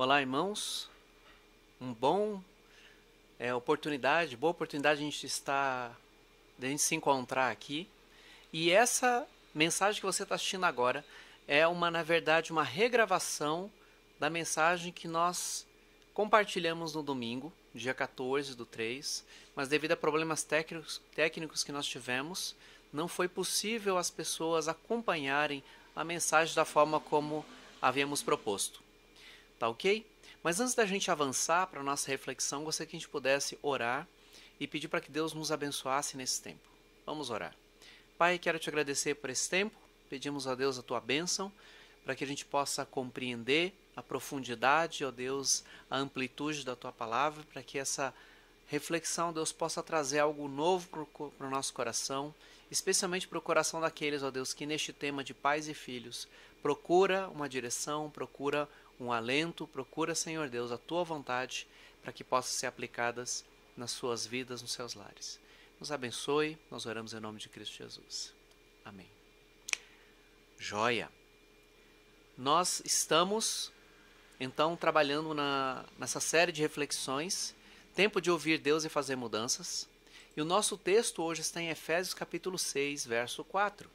Olá, irmãos. Um boa oportunidade de a gente se encontrar aqui. E essa mensagem que você está assistindo agora é na verdade, uma regravação da mensagem que nós compartilhamos no domingo, dia 14/3, mas devido a problemas técnicos que nós tivemos, não foi possível as pessoas acompanharem a mensagem da forma como havíamos proposto. Tá ok? Mas antes da gente avançar para a nossa reflexão, gostaria que a gente pudesse orar e pedir para que Deus nos abençoasse nesse tempo. Vamos orar. Pai, quero te agradecer por esse tempo. Pedimos a Deus a tua bênção para que a gente possa compreender a profundidade, ó Deus, a amplitude da tua palavra, para que essa reflexão, Deus, possa trazer algo novo para o nosso coração, especialmente para o coração daqueles, ó Deus, que neste tema de pais e filhos procura uma direção, procura um alento, procura, Senhor Deus, a tua vontade para que possam ser aplicadas nas suas vidas, nos seus lares. Nos abençoe, nós oramos em nome de Cristo Jesus. Amém. Joia! Nós estamos, então, trabalhando nessa série de reflexões, Tempo de Ouvir Deus e Fazer Mudanças, e o nosso texto hoje está em Efésios capítulo 6, verso 4.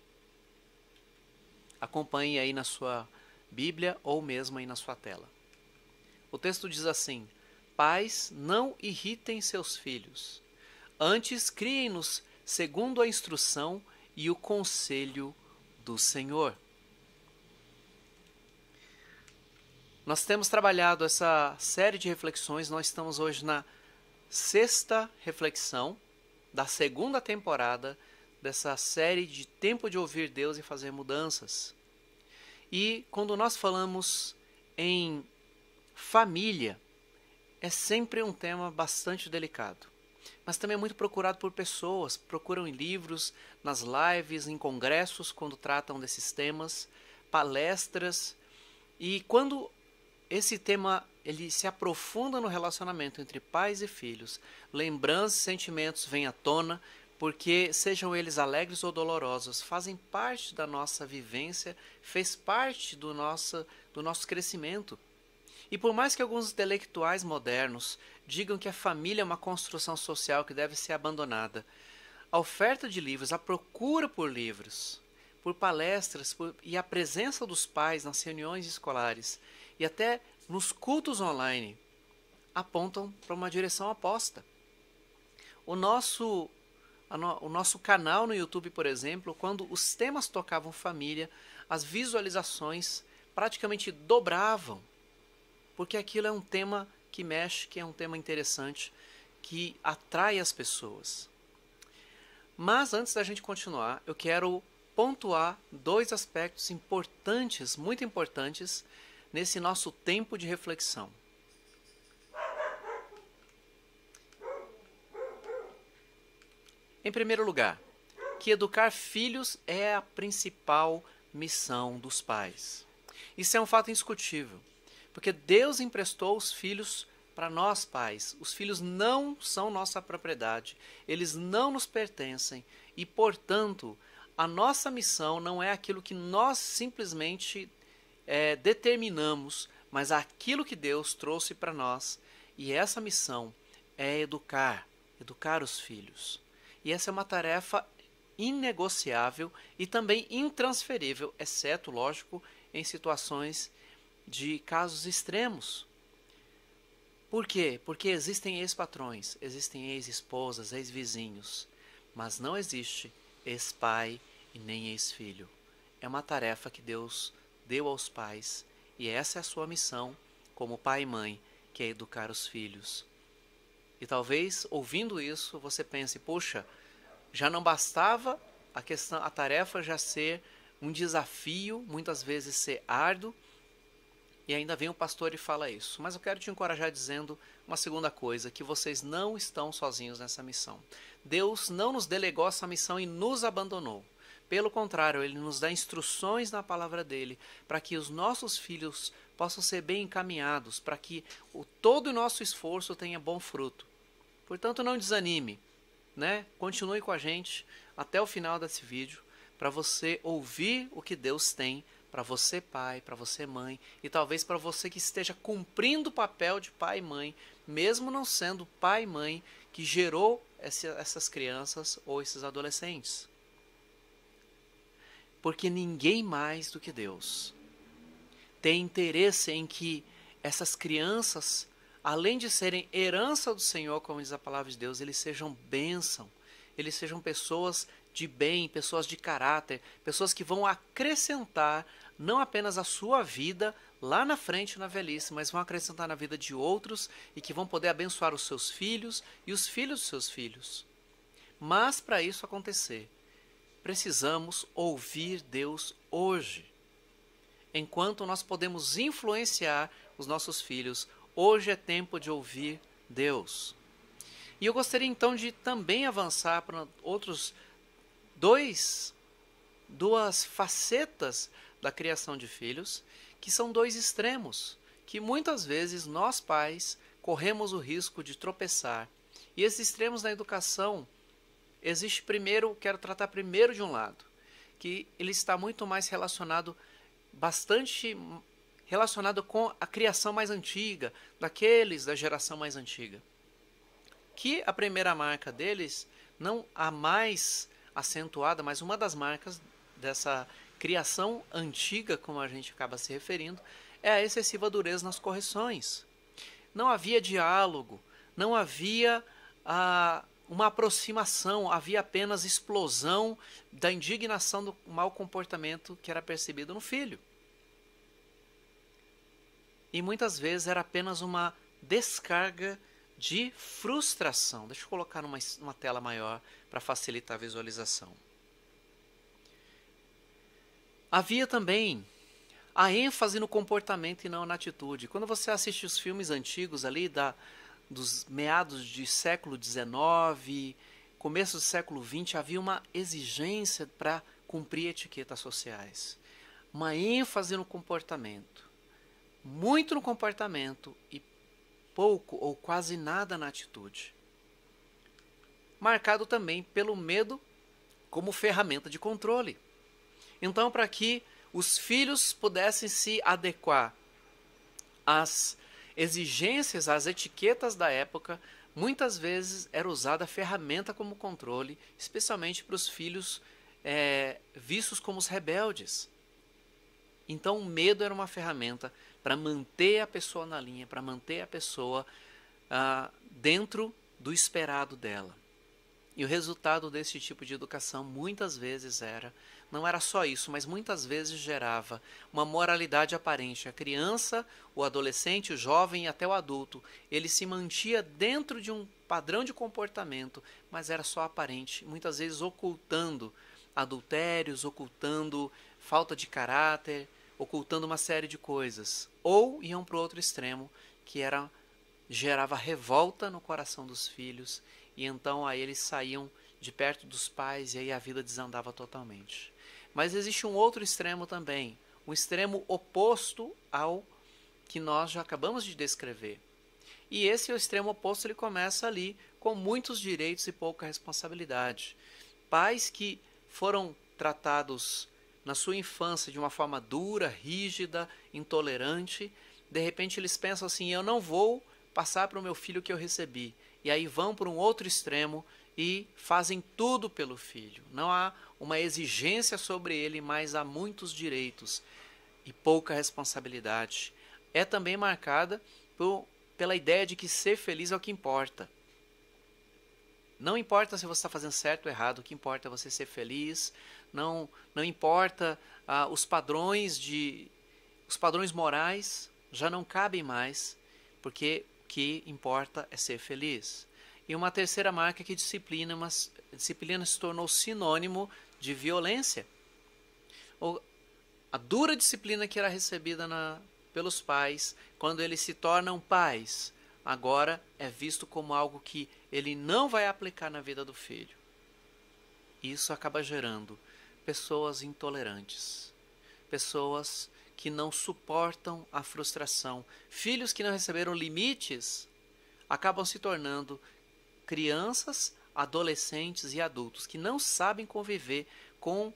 Acompanhe aí na sua Bíblia ou mesmo aí na sua tela. O texto diz assim: Pais, não irritem seus filhos, antes criem-nos segundo a instrução e o conselho do Senhor. Nós temos trabalhado essa série de reflexões, nós estamos hoje na 6ª reflexão da 2ª temporada dessa série de Tempo de Ouvir Deus e Fazer Mudanças. E quando nós falamos em família, é sempre um tema bastante delicado, mas também é muito procurado por pessoas, procuram em livros, nas lives, em congressos, quando tratam desses temas, palestras, e quando esse tema ele se aprofunda no relacionamento entre pais e filhos, lembranças e sentimentos vêm à tona, porque sejam eles alegres ou dolorosos, fazem parte da nossa vivência, fez parte do nosso crescimento. E por mais que alguns intelectuais modernos digam que a família é uma construção social que deve ser abandonada, a oferta de livros, a procura por livros, por palestras e a presença dos pais nas reuniões escolares e até nos cultos online apontam para uma direção oposta. O nosso canal no YouTube, por exemplo, quando os temas tocavam família, as visualizações praticamente dobravam, porque aquilo é um tema que mexe, que é um tema interessante, que atrai as pessoas. Mas antes da gente continuar, eu quero pontuar 2 aspectos importantes, muito importantes, nesse nosso tempo de reflexão. Em primeiro lugar, que educar filhos é a principal missão dos pais. Isso é um fato indiscutível, porque Deus emprestou os filhos para nós pais. Os filhos não são nossa propriedade, eles não nos pertencem e, portanto, a nossa missão não é aquilo que nós simplesmente determinamos, mas aquilo que Deus trouxe para nós. E essa missão é educar os filhos. E essa é uma tarefa inegociável e também intransferível, exceto, lógico, em situações de casos extremos. Por quê? Porque existem ex-patrões, existem ex-esposas, ex-vizinhos, mas não existe ex-pai e nem ex-filho. É uma tarefa que Deus deu aos pais e essa é a sua missão como pai e mãe, que é educar os filhos. E talvez, ouvindo isso, você pense, poxa, já não bastava a tarefa já ser um desafio, muitas vezes ser árduo, e ainda vem o pastor e fala isso. Mas eu quero te encorajar dizendo uma segunda coisa, que vocês não estão sozinhos nessa missão. Deus não nos delegou essa missão e nos abandonou. Pelo contrário, Ele nos dá instruções na palavra dEle para que os nossos filhos possam ser bem encaminhados, para que todo o nosso esforço tenha bom fruto. Portanto, não desanime, né? Continue com a gente até o final desse vídeo para você ouvir o que Deus tem para você pai, para você mãe e talvez para você que esteja cumprindo o papel de pai e mãe, mesmo não sendo pai e mãe que gerou essas crianças ou esses adolescentes. Porque ninguém mais do que Deus tem interesse em que essas crianças, além de serem herança do Senhor, como diz a palavra de Deus, eles sejam bênção, eles sejam pessoas de bem, pessoas de caráter, pessoas que vão acrescentar não apenas a sua vida lá na frente, na velhice, mas vão acrescentar na vida de outros e que vão poder abençoar os seus filhos e os filhos dos seus filhos. Mas para isso acontecer, precisamos ouvir Deus hoje. Enquanto nós podemos influenciar os nossos filhos, hoje é tempo de ouvir Deus. E eu gostaria então de também avançar para outros duas facetas da criação de filhos, que são dois extremos, que muitas vezes nós pais corremos o risco de tropeçar. E esses extremos na educação, quero tratar primeiro de um lado, que ele está muito mais bastante relacionado com a criação mais antiga, daqueles da geração mais antiga. Que a primeira marca deles, não a mais acentuada, mas uma das marcas dessa criação antiga, como a gente acaba se referindo, é a excessiva dureza nas correções. Não havia diálogo, não havia uma aproximação, havia apenas explosão da indignação do mau comportamento que era percebido no filho. E muitas vezes era apenas uma descarga de frustração. Deixa eu colocar numa tela maior para facilitar a visualização. Havia também a ênfase no comportamento e não na atitude. Quando você assiste os filmes antigos ali dos meados de século XIX, começo do século XX, havia uma exigência para cumprir etiquetas sociais. Uma ênfase no comportamento. Muito no comportamento e pouco ou quase nada na atitude. Marcado também pelo medo como ferramenta de controle. Então, para que os filhos pudessem se adequar às exigências, às etiquetas da época, muitas vezes era usada a ferramenta como controle, especialmente para os filhos vistos como os rebeldes. Então, o medo era uma ferramenta para manter a pessoa na linha, para manter a pessoa dentro do esperado dela. E o resultado desse tipo de educação muitas vezes não era só isso, mas muitas vezes gerava uma moralidade aparente. A criança, o adolescente, o jovem e até o adulto, ele se mantinha dentro de um padrão de comportamento, mas era só aparente, muitas vezes ocultando adultérios, ocultando falta de caráter, ocultando uma série de coisas. Ou iam para o outro extremo, que gerava revolta no coração dos filhos, e então aí eles saíam de perto dos pais e aí a vida desandava totalmente. Mas existe um outro extremo também, um extremo oposto ao que nós já acabamos de descrever. E esse é o extremo oposto, ele começa ali com muitos direitos e pouca responsabilidade. Pais que foram tratados na sua infância de uma forma dura, rígida, intolerante, de repente eles pensam assim, eu não vou passar para o meu filho o que eu recebi. E aí vão para um outro extremo e fazem tudo pelo filho. Não há uma exigência sobre ele, mas há muitos direitos e pouca responsabilidade. É também marcada pela ideia de que ser feliz é o que importa. Não importa se você está fazendo certo ou errado, o que importa é você ser feliz. Não importa os padrões morais já não cabem mais, porque o que importa é ser feliz. E uma terceira marca é que disciplina se tornou sinônimo de violência. A dura disciplina que era recebida pelos pais, quando eles se tornam pais, agora é visto como algo que ele não vai aplicar na vida do filho. Isso acaba gerando pessoas intolerantes, pessoas que não suportam a frustração, filhos que não receberam limites, acabam se tornando crianças, adolescentes e adultos que não sabem conviver com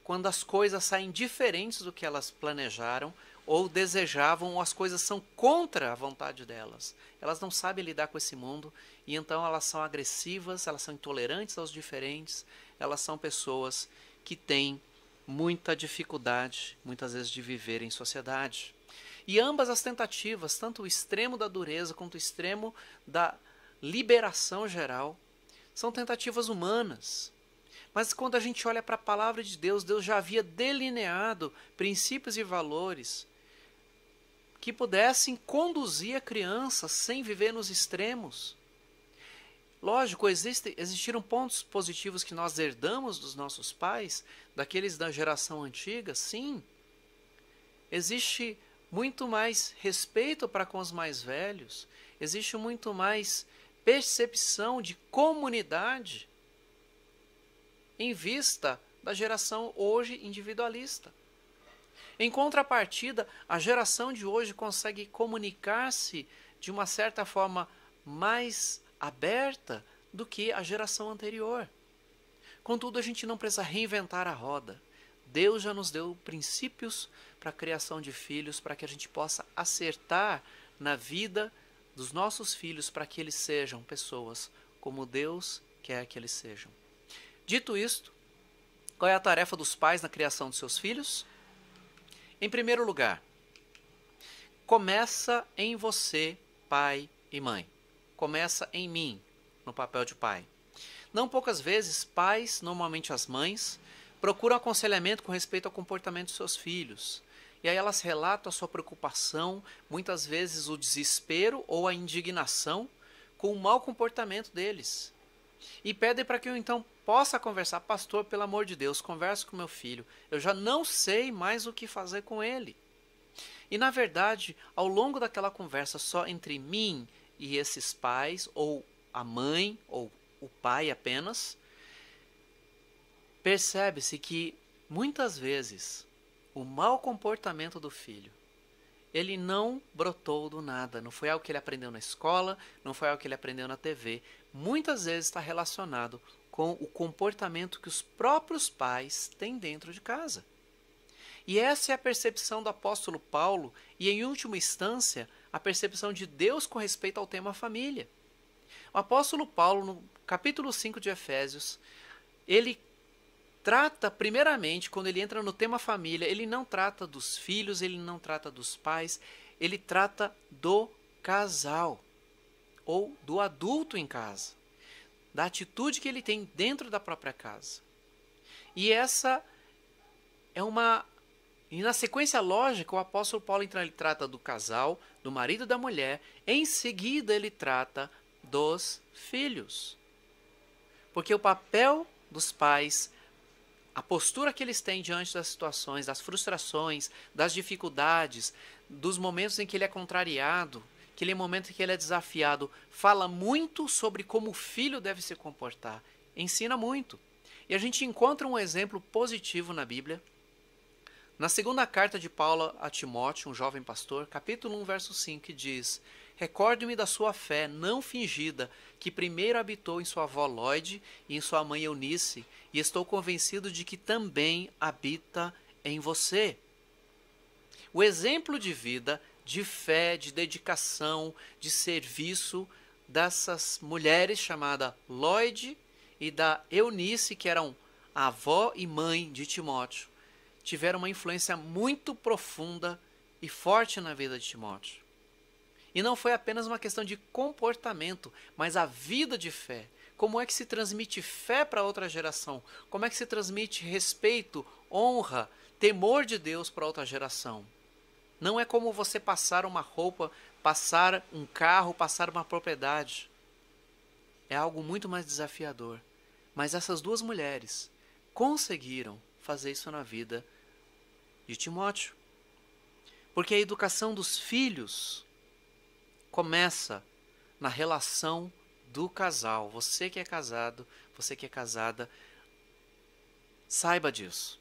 quando as coisas saem diferentes do que elas planejaram ou desejavam, ou as coisas são contra a vontade delas. Elas não sabem lidar com esse mundo e então elas são agressivas, elas são intolerantes aos diferentes, elas são pessoas que têm muita dificuldade, muitas vezes, de viver em sociedade. E ambas as tentativas, tanto o extremo da dureza quanto o extremo da liberação geral, são tentativas humanas. Mas quando a gente olha para a palavra de Deus, Deus já havia delineado princípios e valores que pudessem conduzir a criança sem viver nos extremos. Lógico, existiram pontos positivos que nós herdamos dos nossos pais, daqueles da geração antiga, sim. Existe muito mais respeito para com os mais velhos, existe muito mais percepção de comunidade em vista da geração hoje individualista. Em contrapartida, a geração de hoje consegue comunicar-se de uma certa forma mais aberta do que a geração anterior. Contudo, a gente não precisa reinventar a roda. Deus já nos deu princípios para a criação de filhos, para que a gente possa acertar na vida dos nossos filhos, para que eles sejam pessoas como Deus quer que eles sejam. Dito isto, qual é a tarefa dos pais na criação dos seus filhos? Em primeiro lugar, começa em você, pai e mãe. Começa em mim, no papel de pai. Não poucas vezes, pais, normalmente as mães, procuram aconselhamento com respeito ao comportamento dos seus filhos. E aí elas relatam a sua preocupação, muitas vezes o desespero ou a indignação com o mau comportamento deles. E pedem para que eu então possa conversar. Pastor, pelo amor de Deus, converse com meu filho. Eu já não sei mais o que fazer com ele. E na verdade, ao longo daquela conversa só entre mim e esses pais, ou a mãe, ou o pai apenas, percebe-se que muitas vezes o mau comportamento do filho, ele não brotou do nada, não foi algo que ele aprendeu na escola, não foi algo que ele aprendeu na TV. Muitas vezes está relacionado com o comportamento que os próprios pais têm dentro de casa. E essa é a percepção do apóstolo Paulo e, em última instância, a percepção de Deus com respeito ao tema família. O apóstolo Paulo, no capítulo 5 de Efésios, ele trata, primeiramente, quando ele entra no tema família, ele não trata dos filhos, ele não trata dos pais, ele trata do casal, ou do adulto em casa, da atitude que ele tem dentro da própria casa. E essa é uma... E na sequência lógica, o apóstolo Paulo então, ele trata do casal, do marido e da mulher, em seguida ele trata dos filhos. Porque o papel dos pais, a postura que eles têm diante das situações, das frustrações, das dificuldades, dos momentos em que ele é contrariado, aquele momento em que ele é desafiado, fala muito sobre como o filho deve se comportar, ensina muito. E a gente encontra um exemplo positivo na Bíblia, na segunda carta de Paulo a Timóteo, um jovem pastor, capítulo 1, verso 5, que diz: Recorde-me da sua fé não fingida, que primeiro habitou em sua avó Lóide e em sua mãe Eunice, e estou convencido de que também habita em você. O exemplo de vida, de fé, de dedicação, de serviço dessas mulheres chamadas Lóide e da Eunice, que eram a avó e mãe de Timóteo, tiveram uma influência muito profunda e forte na vida de Timóteo. E não foi apenas uma questão de comportamento, mas a vida de fé. Como é que se transmite fé para outra geração? Como é que se transmite respeito, honra, temor de Deus para outra geração? Não é como você passar uma roupa, passar um carro, passar uma propriedade. É algo muito mais desafiador. Mas essas duas mulheres conseguiram fazer isso na vida de Timóteo. Porque a educação dos filhos começa na relação do casal. Você que é casado, você que é casada, saiba disso.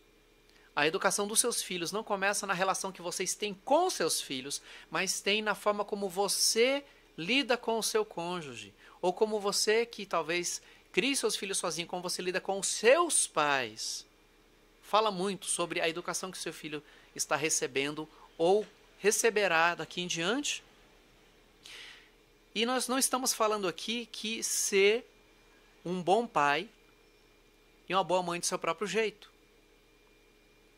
A educação dos seus filhos não começa na relação que vocês têm com seus filhos, mas tem na forma como você lida com o seu cônjuge. Ou como você que talvez crie seus filhos sozinho, como você lida com os seus pais. fala muito sobre a educação que seu filho está recebendo ou receberá daqui em diante. E nós não estamos falando aqui que ser um bom pai e uma boa mãe do seu próprio jeito.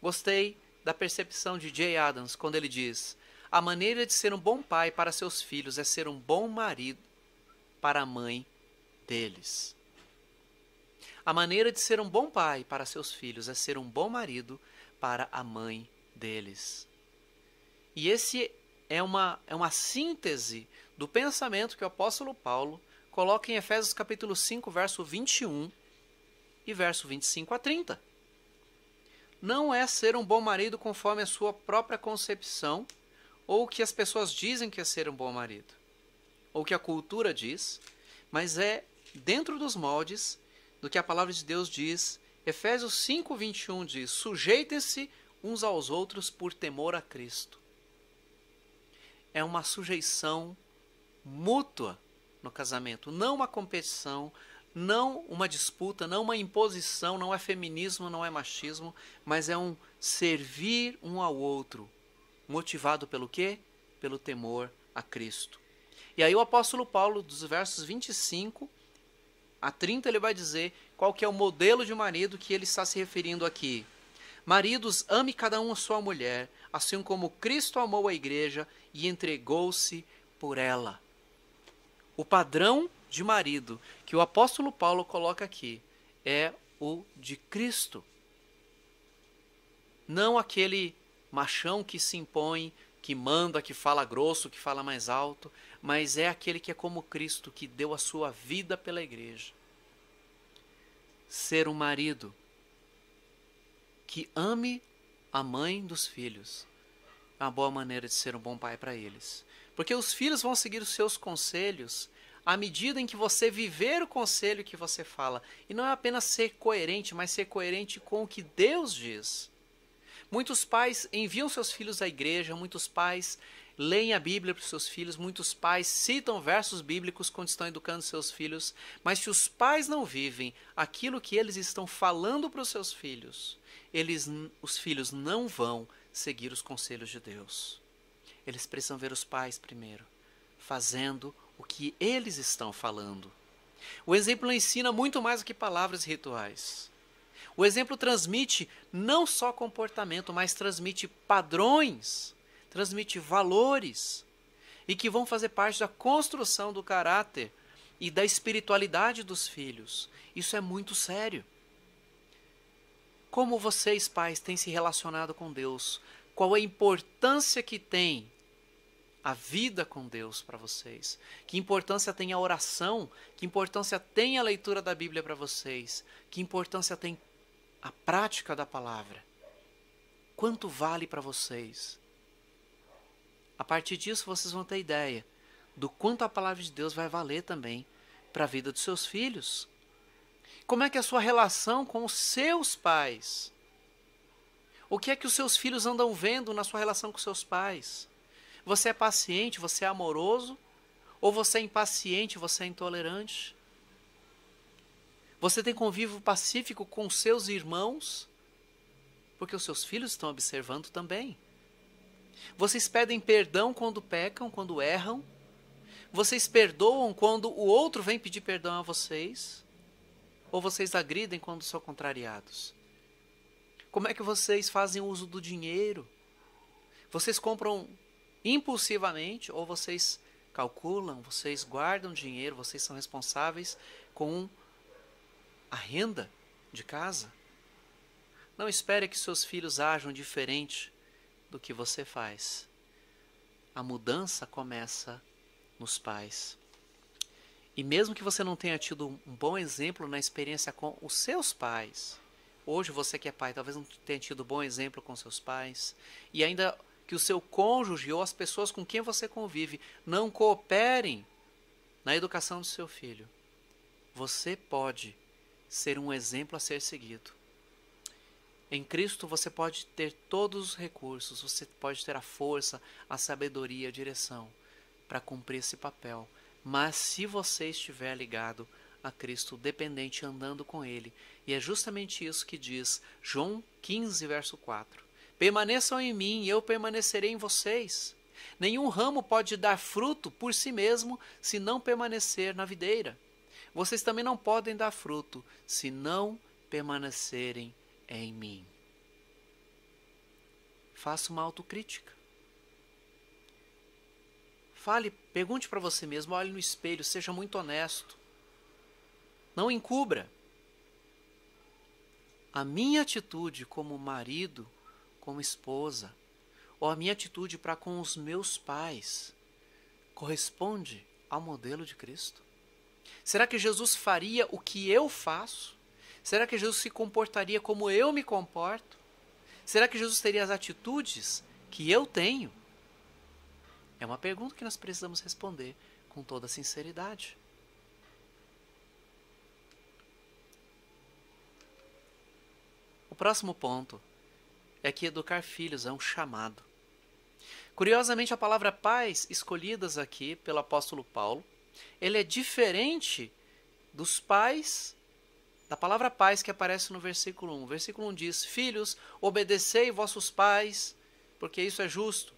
Gostei da percepção de Jay Adams quando ele diz: a maneira de ser um bom pai para seus filhos é ser um bom marido para a mãe deles. A maneira de ser um bom pai para seus filhos é ser um bom marido para a mãe deles. E esse é uma síntese do pensamento que o apóstolo Paulo coloca em Efésios capítulo 5, verso 21 e verso 25 a 30. Não é ser um bom marido conforme a sua própria concepção, ou o que as pessoas dizem que é ser um bom marido, ou o que a cultura diz, mas é dentro dos moldes do que a palavra de Deus diz. Efésios 5, 21 diz: sujeitem-se uns aos outros por temor a Cristo. É uma sujeição mútua no casamento, não uma competição, não uma disputa, não uma imposição, não é feminismo, não é machismo, mas é um servir um ao outro, motivado pelo quê? Pelo temor a Cristo. E aí o apóstolo Paulo, dos versos 25 a 30, ele vai dizer qual que é o modelo de marido que ele está se referindo aqui. Maridos, ame cada um a sua mulher, assim como Cristo amou a igreja e entregou-se por ela. O padrão de marido que o apóstolo Paulo coloca aqui é o de Cristo. Não aquele machão que se impõe, que manda, que fala grosso, que fala mais alto, mas é aquele que é como Cristo, que deu a sua vida pela igreja. Ser um marido que ame a mãe dos filhos é uma boa maneira de ser um bom pai para eles. Porque os filhos vão seguir os seus conselhos à medida em que você viver o conselho que você fala. E não é apenas ser coerente, mas ser coerente com o que Deus diz. Muitos pais enviam seus filhos à igreja, muitos pais leem a Bíblia para os seus filhos, muitos pais citam versos bíblicos quando estão educando seus filhos, mas se os pais não vivem aquilo que eles estão falando para os seus filhos, os filhos não vão seguir os conselhos de Deus. Eles precisam ver os pais primeiro, fazendo o que eles estão falando. O exemplo ensina muito mais do que palavras e rituais. O exemplo transmite não só comportamento, mas transmite padrões, transmite valores, e que vão fazer parte da construção do caráter e da espiritualidade dos filhos. Isso é muito sério. Como vocês, pais, têm se relacionado com Deus? Qual a importância que tem a vida com Deus para vocês? Que importância tem a oração? Que importância tem a leitura da Bíblia para vocês? Que importância tem a prática da palavra? Quanto vale para vocês? A partir disso vocês vão ter ideia do quanto a palavra de Deus vai valer também para a vida dos seus filhos. Como é que é a sua relação com os seus pais? O que é que os seus filhos andam vendo na sua relação com seus pais? Você é paciente, você é amoroso? Ou você é impaciente, você é intolerante? Você tem convívio pacífico com seus irmãos? Porque os seus filhos estão observando também. Vocês pedem perdão quando pecam, quando erram? Vocês perdoam quando o outro vem pedir perdão a vocês? Ou vocês agridem quando são contrariados? Como é que vocês fazem uso do dinheiro? Vocês compram impulsivamente ou vocês calculam, vocês guardam dinheiro, vocês são responsáveis com a renda de casa? Não espere que seus filhos ajam diferente do que você faz. A mudança começa nos pais. E mesmo que você não tenha tido um bom exemplo na experiência com os seus pais, hoje você que é pai talvez não tenha tido um bom exemplo com seus pais, e ainda que o seu cônjuge ou as pessoas com quem você convive não cooperem na educação do seu filho, você pode ser um exemplo a ser seguido. Em Cristo você pode ter todos os recursos, você pode ter a força, a sabedoria, a direção para cumprir esse papel. Mas se você estiver ligado a Cristo, dependente, andando com Ele. E é justamente isso que diz João 15, verso 4. Permaneçam em mim e eu permanecerei em vocês. Nenhum ramo pode dar fruto por si mesmo se não permanecer na videira. Vocês também não podem dar fruto se não permanecerem em mim. Faça uma autocrítica. Fale, pergunte para você mesmo, olhe no espelho, seja muito honesto. Não encubra. A minha atitude como marido, como esposa, ou a minha atitude para com os meus pais, corresponde ao modelo de Cristo? Será que Jesus faria o que eu faço? Será que Jesus se comportaria como eu me comporto? Será que Jesus teria as atitudes que eu tenho? É uma pergunta que nós precisamos responder com toda sinceridade. O próximo ponto é que educar filhos é um chamado. Curiosamente, a palavra pais, escolhidas aqui pelo apóstolo Paulo, ele é diferente dos pais, da palavra pais que aparece no versículo 1. O versículo 1 diz, filhos, obedecei vossos pais, porque isso é justo.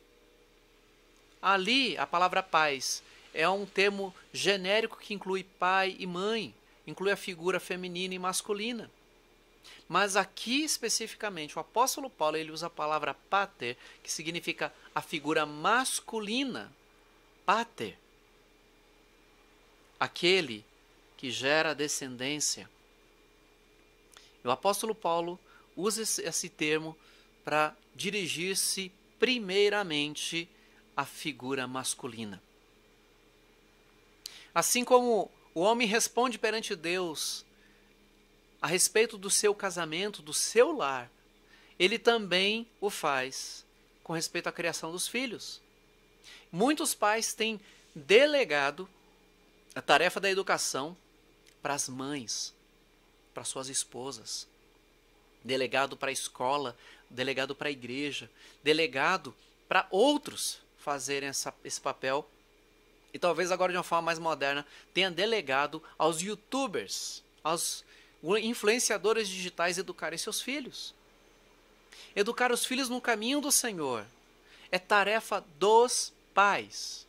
Ali, a palavra pais é um termo genérico que inclui pai e mãe, inclui a figura feminina e masculina. Mas aqui especificamente, o apóstolo Paulo ele usa a palavra pater, que significa a figura masculina, pater. Aquele que gera descendência. O apóstolo Paulo usa esse termo para dirigir-se primeiramente à figura masculina. Assim como o homem responde perante Deus a respeito do seu casamento, do seu lar, ele também o faz com respeito à criação dos filhos. Muitos pais têm delegado a tarefa da educação para as mães, para suas esposas, delegado para a escola, delegado para a igreja, delegado para outros fazerem esse papel, e talvez agora de uma forma mais moderna, tenha delegado aos youtubers, aos influenciadores digitais educarem seus filhos. Educar os filhos no caminho do Senhor é tarefa dos pais.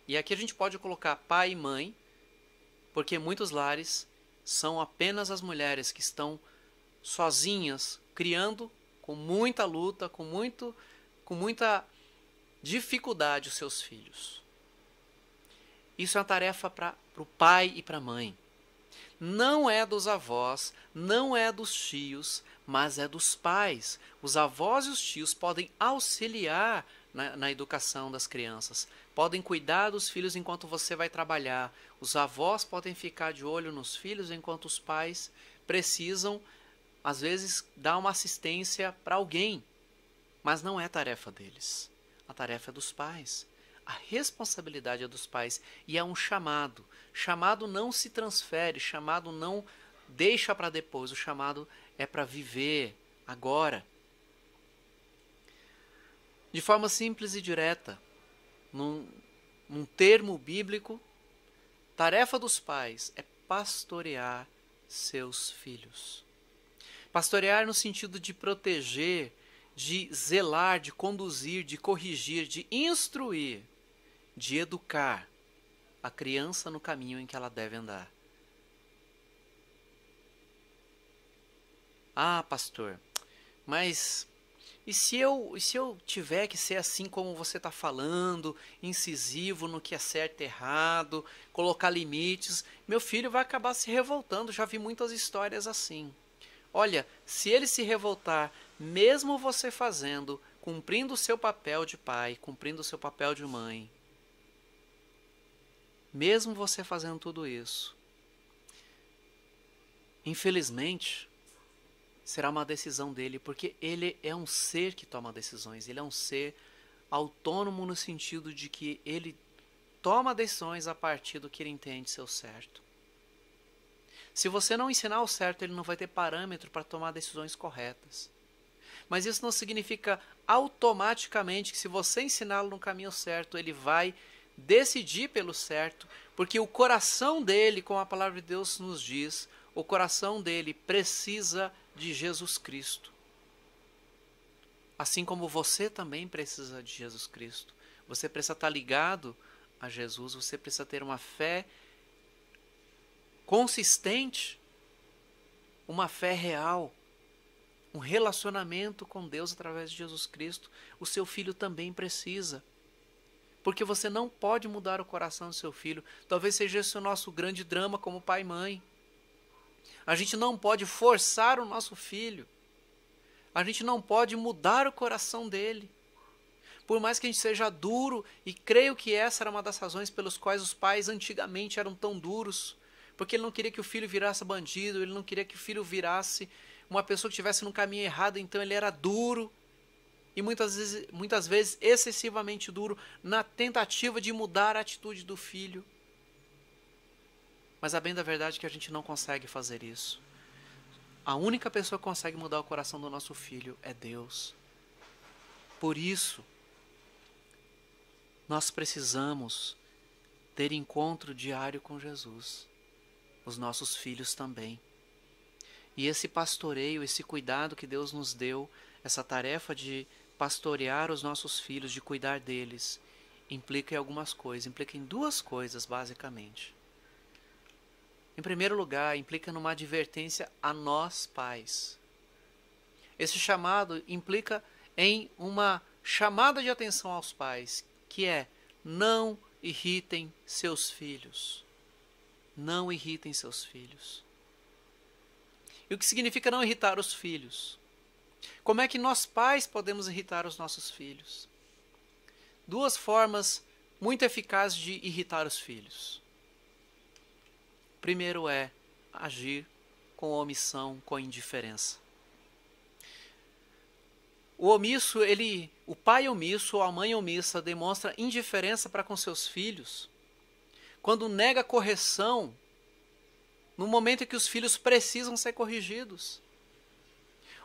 E aqui a gente pode colocar pai e mãe, porque muitos lares são apenas as mulheres que estão sozinhas, criando com muita luta, com muita dificuldade os seus filhos. Isso é uma tarefa para o pai e para a mãe. Não é dos avós, não é dos tios, mas é dos pais. Os avós e os tios podem auxiliar na educação das crianças, podem cuidar dos filhos enquanto você vai trabalhar. Os avós podem ficar de olho nos filhos enquanto os pais precisam, às vezes, dar uma assistência para alguém. Mas não é tarefa deles. A tarefa é dos pais. A responsabilidade é dos pais e é um chamado. Chamado não se transfere, chamado não deixa para depois. O chamado é para viver agora. De forma simples e direta, num termo bíblico, tarefa dos pais é pastorear seus filhos. Pastorear no sentido de proteger, de zelar, de conduzir, de corrigir, de instruir, de educar a criança no caminho em que ela deve andar. Ah, pastor, mas e se eu tiver que ser assim como você está falando, incisivo no que é certo e errado, colocar limites, meu filho vai acabar se revoltando. Já vi muitas histórias assim. Olha, se ele se revoltar, mesmo você fazendo, cumprindo o seu papel de pai, cumprindo o seu papel de mãe, mesmo você fazendo tudo isso, infelizmente, será uma decisão dele, porque ele é um ser que toma decisões, ele é um ser autônomo no sentido de que ele toma decisões a partir do que ele entende ser o certo. Se você não ensinar o certo, ele não vai ter parâmetro para tomar decisões corretas. Mas isso não significa automaticamente que se você ensiná-lo no caminho certo, ele vai decidir pelo certo, porque o coração dele, como a palavra de Deus nos diz, o coração dele precisa de Jesus Cristo. Assim como você também precisa de Jesus Cristo. Você precisa estar ligado a Jesus, você precisa ter uma fé consistente, uma fé real, um relacionamento com Deus através de Jesus Cristo. O seu filho também precisa. Porque você não pode mudar o coração do seu filho. Talvez seja esse o nosso grande drama como pai e mãe. A gente não pode forçar o nosso filho. A gente não pode mudar o coração dele. Por mais que a gente seja duro, e creio que essa era uma das razões pelas quais os pais antigamente eram tão duros, porque ele não queria que o filho virasse bandido, ele não queria que o filho virasse uma pessoa que estivesse no caminho errado, então ele era duro, e muitas vezes excessivamente duro, na tentativa de mudar a atitude do filho. Mas a bem da verdade é que a gente não consegue fazer isso. A única pessoa que consegue mudar o coração do nosso filho é Deus. Por isso, nós precisamos ter encontro diário com Jesus. Os nossos filhos também. E esse pastoreio, esse cuidado que Deus nos deu, essa tarefa de pastorear os nossos filhos, de cuidar deles, implica em algumas coisas, implica em duas coisas basicamente. Em primeiro lugar, implica numa advertência a nós pais. Esse chamado implica em uma chamada de atenção aos pais, que é: não irritem seus filhos. Não irritem seus filhos. E o que significa não irritar os filhos? Como é que nós pais podemos irritar os nossos filhos? Duas formas muito eficazes de irritar os filhos. Primeiro é agir com omissão, com indiferença. O pai omisso ou a mãe omissa demonstra indiferença para com seus filhos quando nega correção no momento em que os filhos precisam ser corrigidos.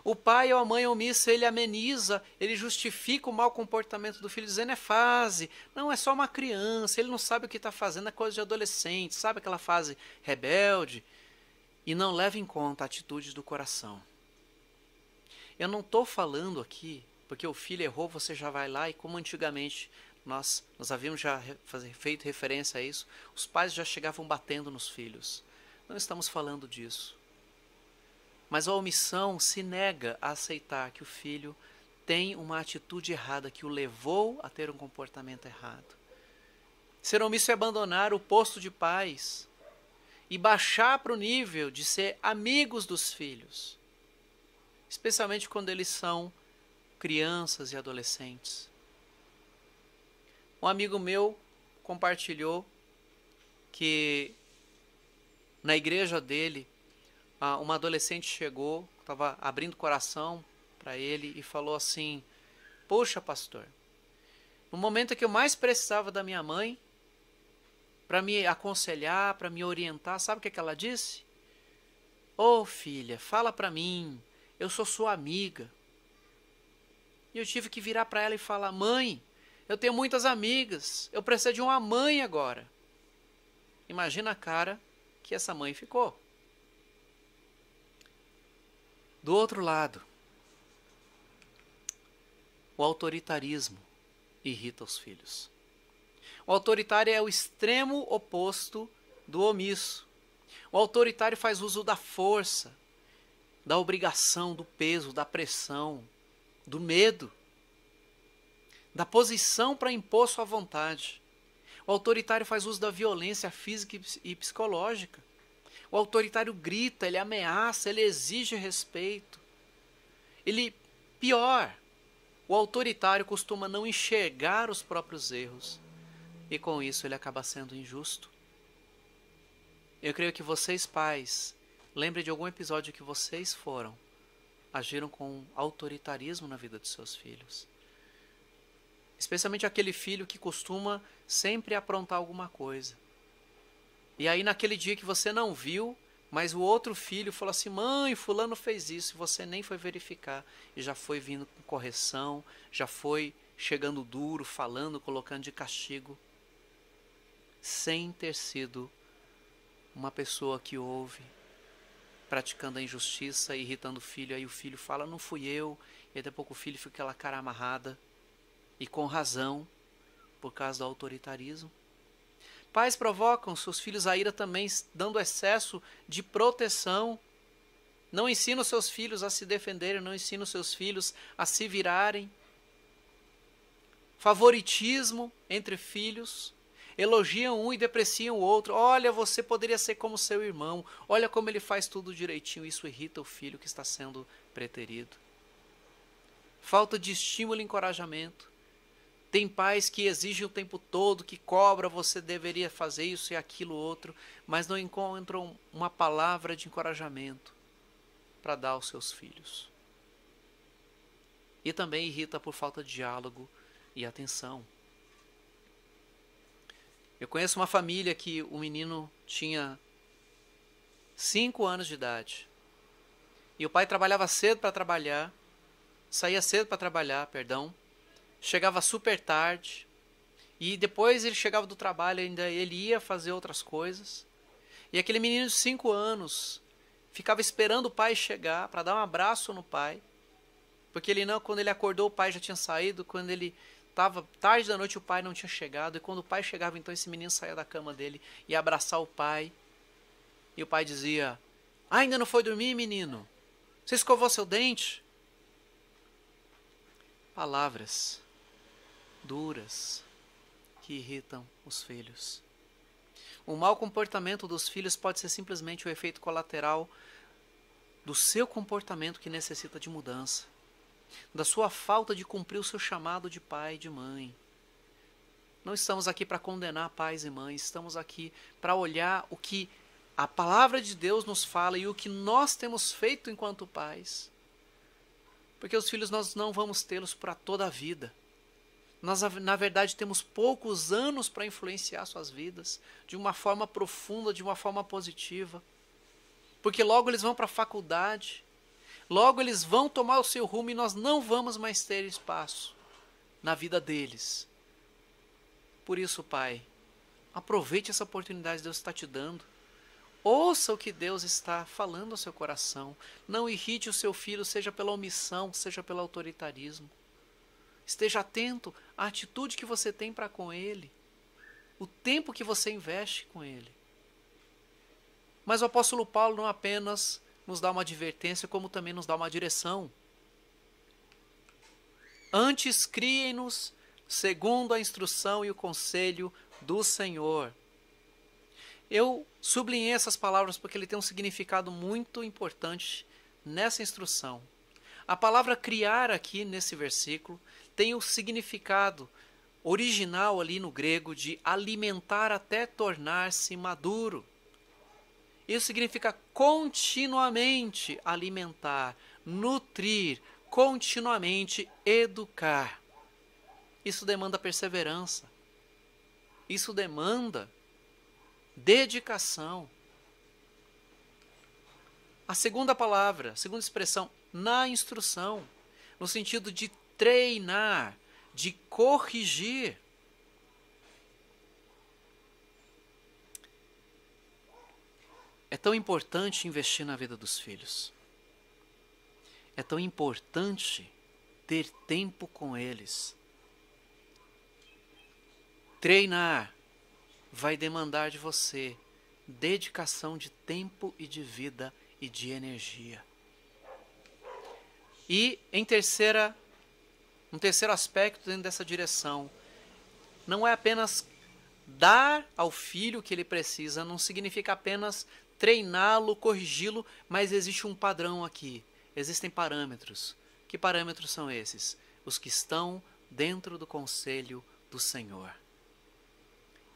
O pai ou a mãe omissa, ele ameniza, ele justifica o mau comportamento do filho, dizendo: é fase, não, é só uma criança, ele não sabe o que está fazendo, é coisa de adolescente, sabe aquela fase rebelde? E não leva em conta a atitude do coração. Eu não estou falando aqui, porque o filho errou, você já vai lá e, como antigamente nós havíamos já feito referência a isso, os pais já chegavam batendo nos filhos. Não estamos falando disso. Mas a omissão se nega a aceitar que o filho tem uma atitude errada, que o levou a ter um comportamento errado. Ser omisso é abandonar o posto de pais e baixar para o nível de ser amigos dos filhos, especialmente quando eles são crianças e adolescentes. Um amigo meu compartilhou que na igreja dele, uma adolescente chegou, estava abrindo o coração para ele e falou assim: poxa, pastor, no momento em que eu mais precisava da minha mãe, para me aconselhar, para me orientar, sabe o que ela disse? Ô filha, fala para mim, eu sou sua amiga. E eu tive que virar para ela e falar: mãe, eu tenho muitas amigas, eu preciso de uma mãe agora. Imagina a cara que essa mãe ficou. Do outro lado, o autoritarismo irrita os filhos. O autoritário é o extremo oposto do omisso. O autoritário faz uso da força, da obrigação, do peso, da pressão, do medo, da posição para impor sua vontade. O autoritário faz uso da violência física e psicológica. O autoritário grita, ele ameaça, ele exige respeito. Pior, o autoritário costuma não enxergar os próprios erros e com isso ele acaba sendo injusto. Eu creio que vocês pais, lembrem de algum episódio que vocês agiram com autoritarismo na vida de seus filhos. Especialmente aquele filho que costuma sempre aprontar alguma coisa. E aí naquele dia que você não viu, mas o outro filho falou assim: mãe, fulano fez isso, e você nem foi verificar. E já foi vindo com correção, já foi chegando duro, falando, colocando de castigo. sem ter sido uma pessoa que ouve, praticando a injustiça, irritando o filho. Aí o filho fala, não fui eu. E daqui a pouco o filho fica com aquela cara amarrada. E com razão, por causa do autoritarismo. Pais provocam seus filhos à ira também, dando excesso de proteção. Não ensinam seus filhos a se defenderem, não ensinam seus filhos a se virarem. Favoritismo entre filhos. Elogiam um e depreciam o outro. Olha, você poderia ser como seu irmão. Olha como ele faz tudo direitinho. Isso irrita o filho que está sendo preterido. Falta de estímulo e encorajamento. Tem pais que exigem o tempo todo, que cobram, você deveria fazer isso e aquilo outro, mas não encontram uma palavra de encorajamento para dar aos seus filhos. E também irrita por falta de diálogo e atenção. Eu conheço uma família que o menino tinha 5 anos de idade. E o pai trabalhava cedo para trabalhar, saía cedo para trabalhar, chegava super tarde. E depois ele chegava do trabalho, ainda ele ia fazer outras coisas. E aquele menino de 5 anos ficava esperando o pai chegar para dar um abraço no pai. Porque quando ele acordou, o pai já tinha saído. Quando ele estava tarde da noite, o pai não tinha chegado. E quando o pai chegava, então esse menino saía da cama dele e ia abraçar o pai. E o pai dizia, ainda não foi dormir, menino? Você escovou seu dente? Palavras duras que irritam os filhos. O mau comportamento dos filhos pode ser simplesmente o efeito colateral do seu comportamento que necessita de mudança, da sua falta de cumprir o seu chamado de pai e de mãe. Não estamos aqui para condenar pais e mães, estamos aqui para olhar o que a palavra de Deus nos fala e o que nós temos feito enquanto pais. Porque os filhos nós não vamos tê-los para toda a vida. Nós, na verdade, temos poucos anos para influenciar suas vidas de uma forma profunda, de uma forma positiva. Porque logo eles vão para a faculdade, logo eles vão tomar o seu rumo e nós não vamos mais ter espaço na vida deles. Por isso, Pai, aproveite essa oportunidade que Deus está te dando. Ouça o que Deus está falando ao seu coração. Não irrite o seu filho, seja pela omissão, seja pelo autoritarismo. Esteja atento à atitude que você tem para com ele, o tempo que você investe com ele. Mas o apóstolo Paulo não apenas nos dá uma advertência, como também nos dá uma direção. Antes criem-nos segundo a instrução e o conselho do Senhor. Eu sublinhei essas palavras porque ele tem um significado muito importante nessa instrução. A palavra criar aqui nesse versículo tem o significado original ali no grego de alimentar até tornar-se maduro. Isso significa continuamente alimentar, nutrir, continuamente educar. Isso demanda perseverança. Isso demanda dedicação. A segunda palavra, a segunda expressão, na instrução, no sentido de treinar, de corrigir. É tão importante investir na vida dos filhos. É tão importante ter tempo com eles. Treinar vai demandar de você dedicação de tempo e de vida e de energia. E um terceiro aspecto dentro dessa direção, não é apenas dar ao filho o que ele precisa, não significa apenas treiná-lo, corrigi-lo, mas existe um padrão aqui, existem parâmetros. Que parâmetros são esses? Os que estão dentro do conselho do Senhor.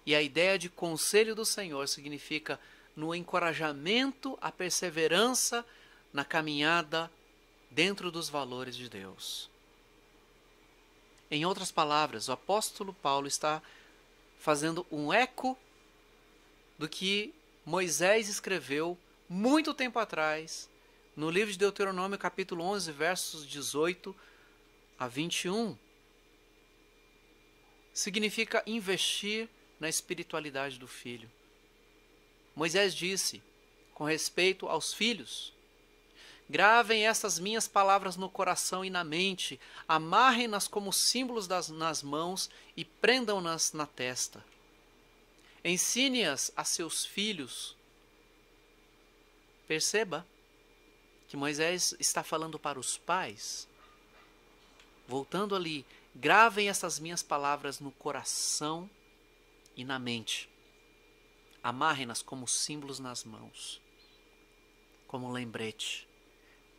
E a ideia de conselho do Senhor significa no encorajamento, a perseverança na caminhada dentro dos valores de Deus. Em outras palavras, o apóstolo Paulo está fazendo um eco do que Moisés escreveu muito tempo atrás, no livro de Deuteronômio, capítulo 11, versos 18 a 21. Significa investir na espiritualidade do filho. Moisés disse, com respeito aos filhos: gravem essas minhas palavras no coração e na mente, amarrem-nas como símbolos nas mãos e prendam-nas na testa. Ensine-as a seus filhos. Perceba que Moisés está falando para os pais. Voltando ali, gravem essas minhas palavras no coração e na mente. Amarrem-nas como símbolos nas mãos, como um lembrete.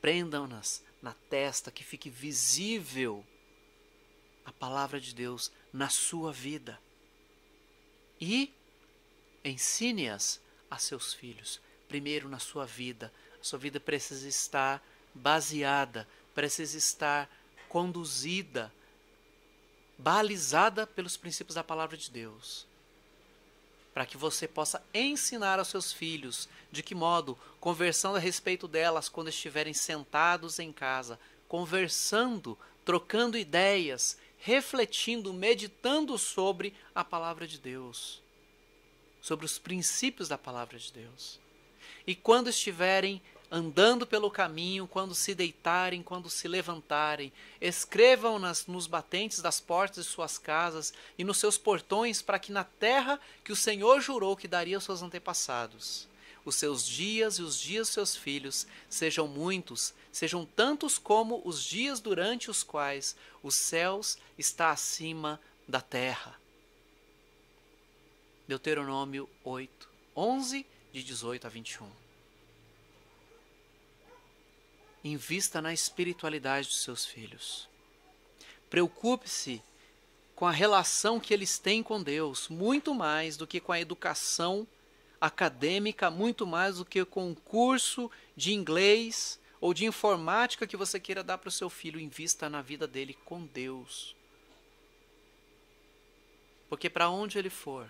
Prendam-nas na testa, que fique visível a palavra de Deus na sua vida. E ensine-as a seus filhos. Primeiro na sua vida. A sua vida precisa estar baseada, precisa estar conduzida, balizada pelos princípios da palavra de Deus. Para que você possa ensinar aos seus filhos de que modo, conversando a respeito delas quando estiverem sentados em casa, conversando, trocando ideias, refletindo, meditando sobre a palavra de Deus, sobre os princípios da palavra de Deus. E quando estiverem andando pelo caminho, quando se deitarem, quando se levantarem, escrevam-nas nos batentes das portas de suas casas e nos seus portões, para que na terra que o Senhor jurou que daria aos seus antepassados, os seus dias e os dias dos seus filhos sejam muitos, sejam tantos como os dias durante os quais os céus está acima da terra. Deuteronômio 8, 11, de 18 a 21. Invista na espiritualidade dos seus filhos. Preocupe-se com a relação que eles têm com Deus, muito mais do que com a educação acadêmica, muito mais do que com um curso de inglês ou de informática que você queira dar para o seu filho. Invista na vida dele com Deus. Porque para onde ele for,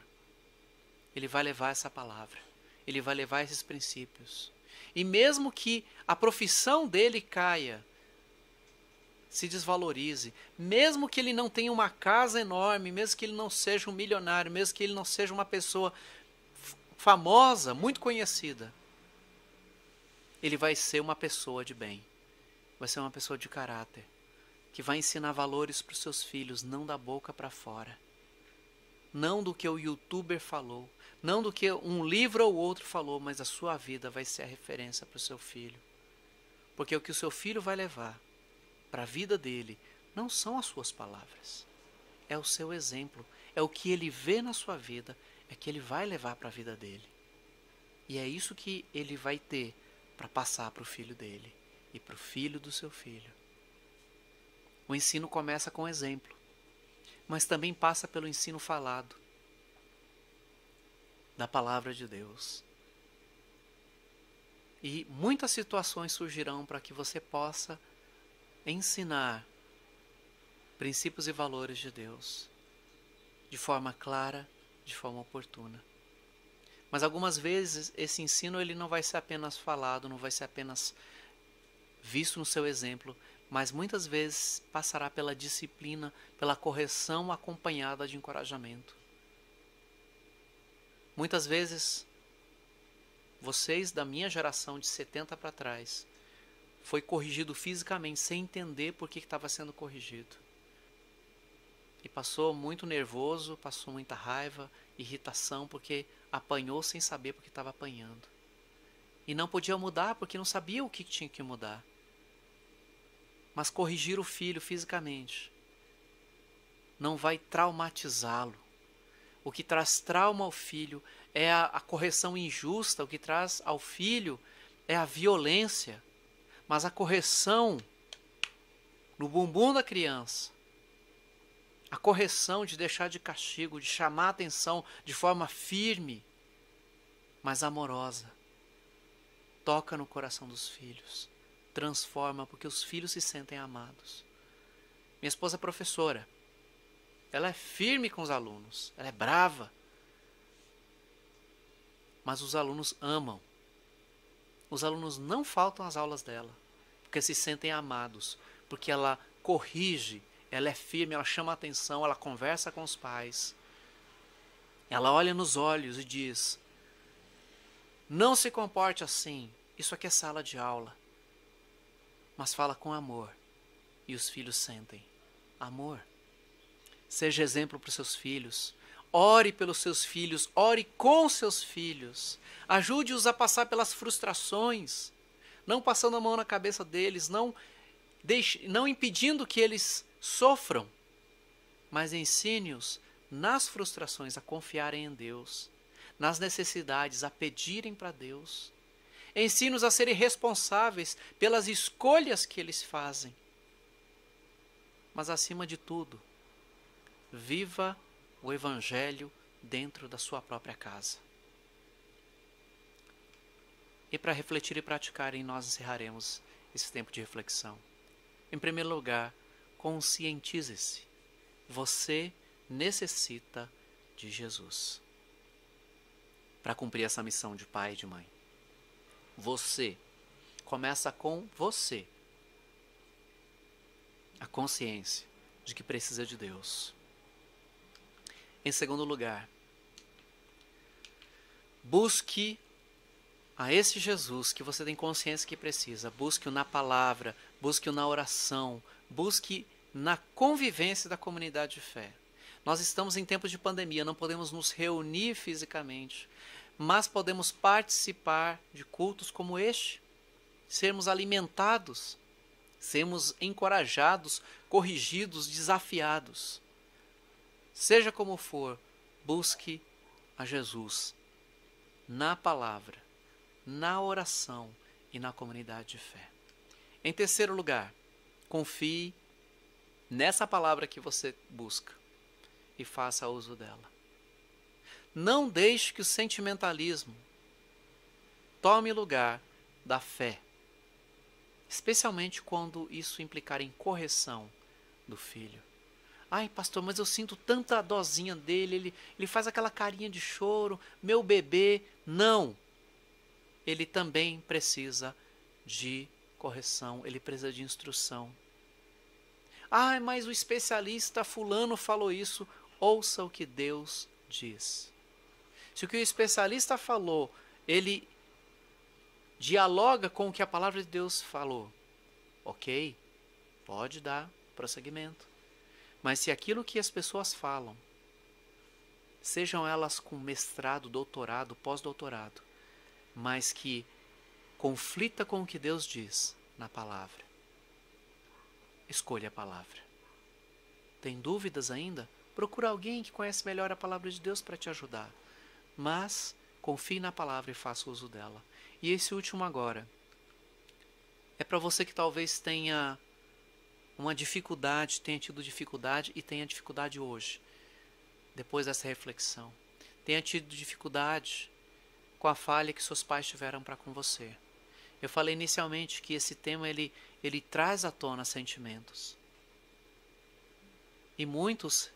ele vai levar essa palavra. Ele vai levar esses princípios. E mesmo que a profissão dele caia, se desvalorize, mesmo que ele não tenha uma casa enorme, mesmo que ele não seja um milionário, mesmo que ele não seja uma pessoa famosa, muito conhecida, ele vai ser uma pessoa de bem, vai ser uma pessoa de caráter, que vai ensinar valores para os seus filhos, não da boca para fora, não do que o youtuber falou, não do que um livro ou outro falou, mas a sua vida vai ser a referência para o seu filho. Porque o que o seu filho vai levar para a vida dele não são as suas palavras, é o seu exemplo, é o que ele vê na sua vida, é que ele vai levar para a vida dele. E é isso que ele vai ter para passar para o filho dele e para o filho do seu filho. O ensino começa com exemplo, mas também passa pelo ensino falado da palavra de Deus. E muitas situações surgirão para que você possa ensinar princípios e valores de Deus de forma clara, de forma oportuna. Mas algumas vezes esse ensino ele não vai ser apenas falado, não vai ser apenas visto no seu exemplo, mas muitas vezes passará pela disciplina, pela correção acompanhada de encorajamento. Muitas vezes, vocês da minha geração de 70 para trás, foi corrigido fisicamente sem entender por que estava sendo corrigido. E passou muito nervoso, passou muita raiva, irritação, porque apanhou sem saber porque estava apanhando. E não podia mudar porque não sabia o que tinha que mudar. Mas corrigir o filho fisicamente não vai traumatizá-lo. O que traz trauma ao filho é a correção injusta, o que traz ao filho é a violência. Mas a correção no bumbum da criança, a correção de deixar de castigo, de chamar a atenção de forma firme, mas amorosa, toca no coração dos filhos, transforma, porque os filhos se sentem amados. Minha esposa é professora. Ela é firme com os alunos, ela é brava. Mas os alunos amam. Os alunos não faltam às aulas dela, porque se sentem amados, porque ela corrige, ela é firme, ela chama a atenção, ela conversa com os pais. Ela olha nos olhos e diz: não se comporte assim, isso aqui é sala de aula. Mas fala com amor. E os filhos sentem amor. Seja exemplo para os seus filhos. Ore pelos seus filhos, ore com seus filhos. Ajude-os a passar pelas frustrações, não passando a mão na cabeça deles, não impedindo que eles sofram, mas ensine-os nas frustrações a confiarem em Deus, nas necessidades a pedirem para Deus. Ensine-os a serem responsáveis pelas escolhas que eles fazem. Mas acima de tudo, viva o Evangelho dentro da sua própria casa. E para refletir e praticar, nós encerraremos esse tempo de reflexão. Em primeiro lugar, conscientize-se. Você necessita de Jesus para cumprir essa missão de pai e de mãe. Você. Começa com você. A consciência de que precisa de Deus. Em segundo lugar, busque a esse Jesus que você tem consciência que precisa. Busque-o na palavra, busque-o na oração, busque na convivência da comunidade de fé. Nós estamos em tempos de pandemia, não podemos nos reunir fisicamente, mas podemos participar de cultos como este, sermos alimentados, sermos encorajados, corrigidos, desafiados. Seja como for, busque a Jesus na palavra, na oração e na comunidade de fé. Em terceiro lugar, confie nessa palavra que você busca e faça uso dela. Não deixe que o sentimentalismo tome lugar da fé, especialmente quando isso implicar em correção do filho. Ai, pastor, mas eu sinto tanta dosinha dele, ele faz aquela carinha de choro, meu bebê. Não! Ele também precisa de correção, ele precisa de instrução. Ai, mas o especialista fulano falou isso. Ouça o que Deus diz. Se o que o especialista falou, ele dialoga com o que a palavra de Deus falou, ok, pode dar prosseguimento. Mas se aquilo que as pessoas falam, sejam elas com mestrado, doutorado, pós-doutorado, mas que conflita com o que Deus diz na palavra, escolha a palavra. Tem dúvidas ainda? Procura alguém que conhece melhor a palavra de Deus para te ajudar. Mas confie na palavra e faça uso dela. E esse último agora é para você que talvez tenha uma dificuldade, tenha tido dificuldade e tenha dificuldade hoje, depois dessa reflexão. Tenha tido dificuldade com a falha que seus pais tiveram para com você. Eu falei inicialmente que esse tema ele traz à tona sentimentos. E muitos,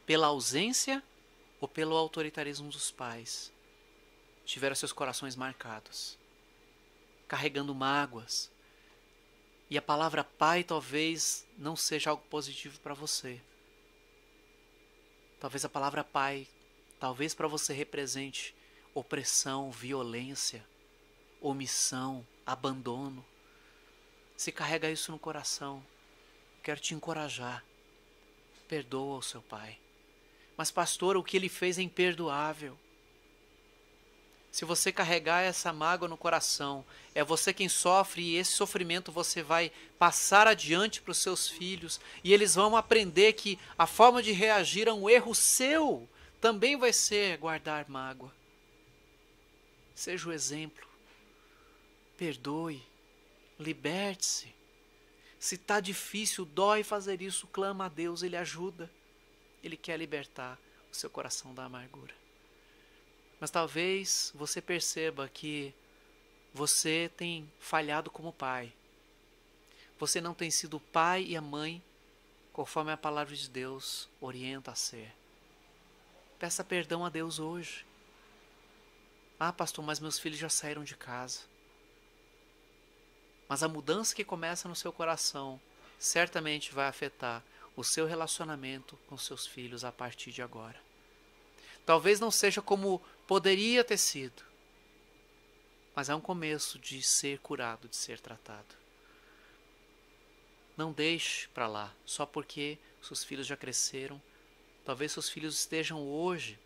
pela ausência ou pelo autoritarismo dos pais, tiveram seus corações marcados, carregando mágoas. E a palavra pai talvez não seja algo positivo para você. Talvez a palavra pai, talvez para você represente opressão, violência, omissão, abandono. Se carrega isso no coração, quero te encorajar. Perdoa o seu pai. Mas pastor, o que ele fez é imperdoável. Se você carregar essa mágoa no coração, é você quem sofre e esse sofrimento você vai passar adiante para os seus filhos e eles vão aprender que a forma de reagir a um erro seu também vai ser guardar mágoa. Seja o exemplo. Perdoe. Liberte-se. Se está difícil, dói fazer isso, clama a Deus, Ele ajuda. Ele quer libertar o seu coração da amargura. Mas talvez você perceba que você tem falhado como pai. Você não tem sido o pai e a mãe conforme a palavra de Deus orienta a ser. Peça perdão a Deus hoje. Ah, pastor, mas meus filhos já saíram de casa. Mas a mudança que começa no seu coração certamente vai afetar o seu relacionamento com seus filhos a partir de agora. Talvez não seja como poderia ter sido, mas é um começo de ser curado, de ser tratado. Não deixe para lá, só porque seus filhos já cresceram. Talvez seus filhos estejam hoje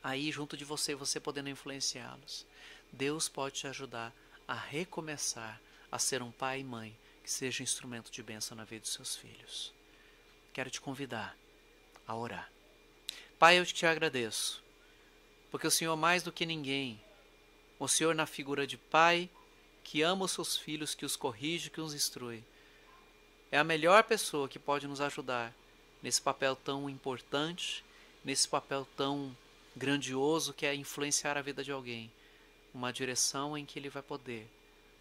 aí junto de você, você podendo influenciá-los. Deus pode te ajudar a recomeçar a ser um pai e mãe que seja instrumento de bênção na vida dos seus filhos. Quero te convidar a orar. Pai, eu te agradeço, porque o Senhor, mais do que ninguém, o Senhor na figura de pai, que ama os seus filhos, que os corrige, que os instrui, é a melhor pessoa que pode nos ajudar nesse papel tão importante, nesse papel tão grandioso que é influenciar a vida de alguém, uma direção em que ele vai poder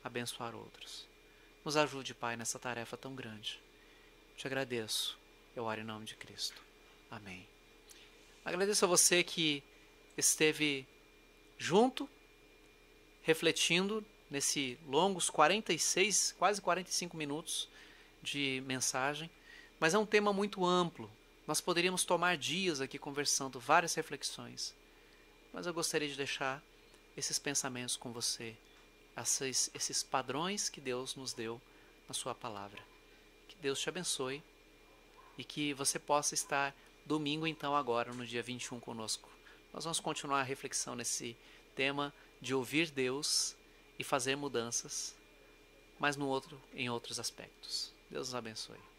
abençoar outros. Nos ajude, Pai, nessa tarefa tão grande. Te agradeço. Eu oro em nome de Cristo. Amém. Agradeço a você que esteve junto, refletindo nesse longos 46, quase 45 minutos de mensagem, mas é um tema muito amplo. Nós poderíamos tomar dias aqui conversando, várias reflexões, mas eu gostaria de deixar esses pensamentos com você, esses padrões que Deus nos deu na sua palavra. Que Deus te abençoe e que você possa estar domingo, então, agora, no dia 21 conosco. Nós vamos continuar a reflexão nesse tema de ouvir Deus e fazer mudanças, mas em outros aspectos. Deus nos abençoe.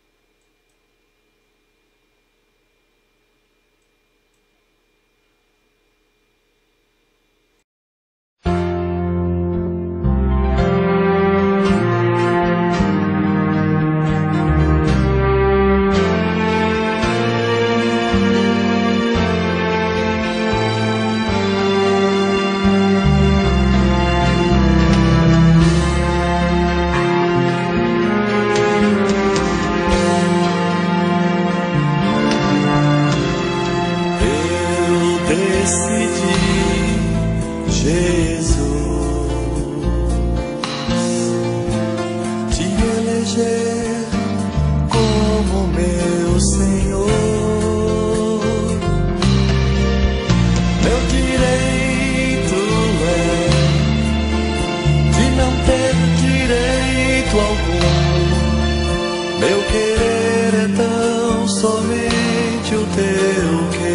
Meu querer é tão somente o teu querer.